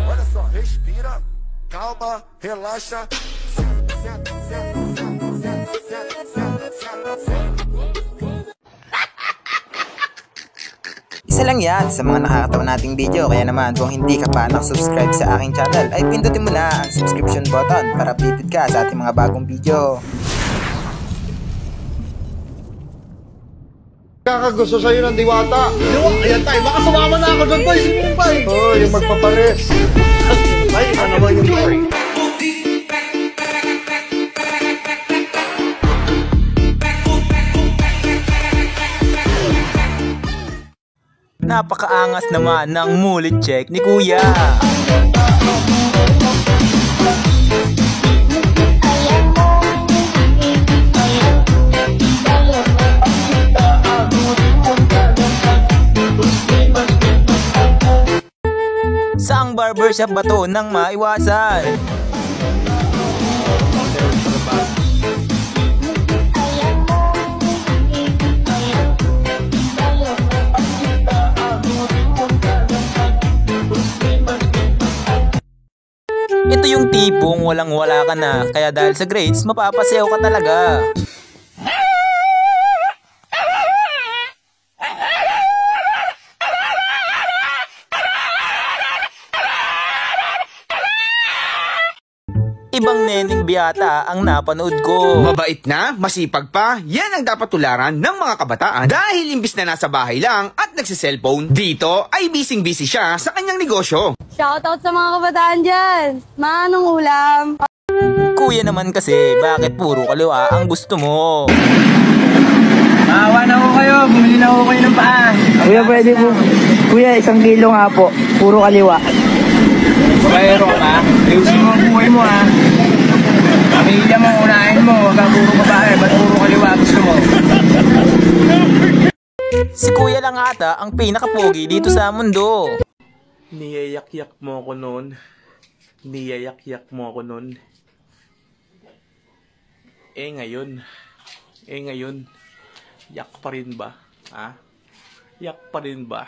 Olha só, respira, calma, relaxa. Isa lang yan sa mga nakakatawa nating video, kaya naman kung hindi ka pa nakasubscribe sa aking channel ay pindutin mo na ang subscription button para updated ka sa ating mga bagong video. Kakagusto sa'yo ng diwata. Ayan tayo, baka sumama na ako doon, boy. Sige, boy. Oh, yung magpapares. Ay, ano ba yung boy? Napakaangas naman ng mullet check ni Kuya. Saang barbershop ba to nang maiwasan? Ito yung tipong walang-wala ka na, kaya dahil sa grades, mapapasayaw ka talaga. Ibang neneng biyata ang napanood ko. Mabait na, masipag pa, yan ang dapat tularan ng mga kabataan. Dahil imbis na nasa bahay lang at nagsiselfone, dito ay busy-busy siya sa kanyang negosyo. Shoutout sa mga kabataan dyan! Manong ulam! Kuya naman kasi, bakit puro kaliwa ang gusto mo? Maawa na ko kayo, bumili na ko kayo ng paa. Kuya, pwede po. Kuya, 1 kilo nga po, puro kaliwa. Bayero ka, ayusin mo ang buhay mo ha. Pamilya mo, unahin mo, wag kang puro babae, ba't puro kaliwa gusto mo? Si Kuya lang ata ang pinakapogi dito sa mundo. Niyayak-yak mo ako noon. Niyayak-yak mo ako noon. Ngayon, yak pa rin ba? Ha? Yak pa rin ba?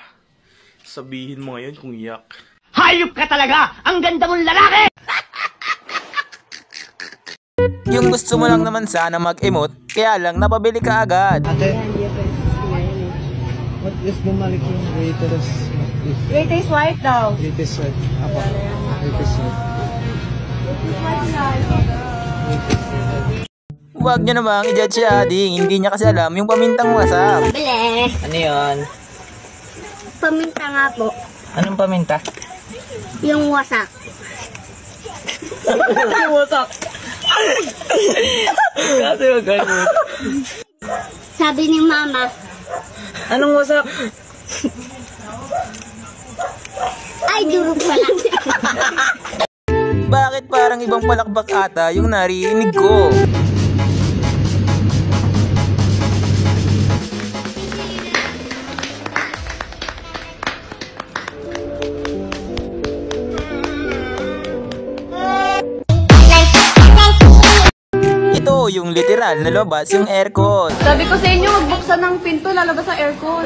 Sabihin mo ngayon kung yak. Hayop ka talaga! Ang ganda mong lalaki! Yung gusto mo lang naman sana mag-emote, kaya lang napabili ka agad. Ate, what is bumalik yung greatest? Greatest white daw. Greatest white. Apo. Greatest white. Huwag nyo namang i-judge si Ading, hindi niya kasi alam yung pamintang wasap. Bili! Ano yun? Paminta nga po. Anong paminta? Yung wasak. Yung wasak. Kasi yung ganun. Sabi ni mama, Anong wasak? ay durog pala. Bakit parang ibang palakbak ata yung narinig ko? Ito yung literal na labas yung aircon. Sabi ko sa inyo, magbuksan ng pinto, lalabas ang aircon.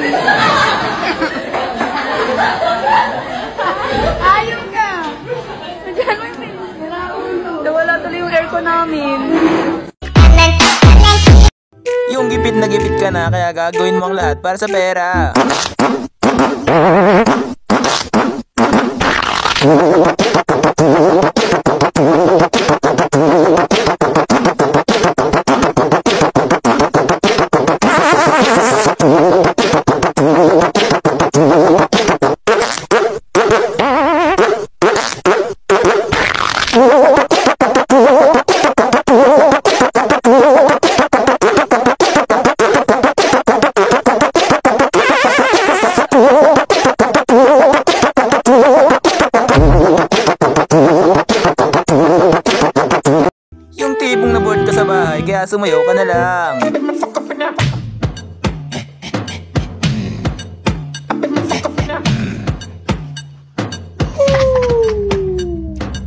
Ayaw ka! Nandiyan mo yung pinto. Nawala tuloy yung aircon namin. Yung gipit na gipit ka na, kaya gagawin mo ang lahat para sa pera. Yung tipong na-board ka sa bahay, kaya sumayaw ka na lang.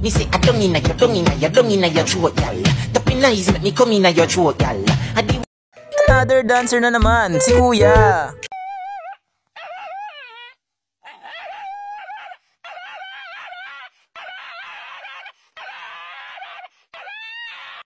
Missy, atongin na your throat, y'all. Tapin na, isn't me coming na your throat, y'all. Another dancer na naman, si Kuya.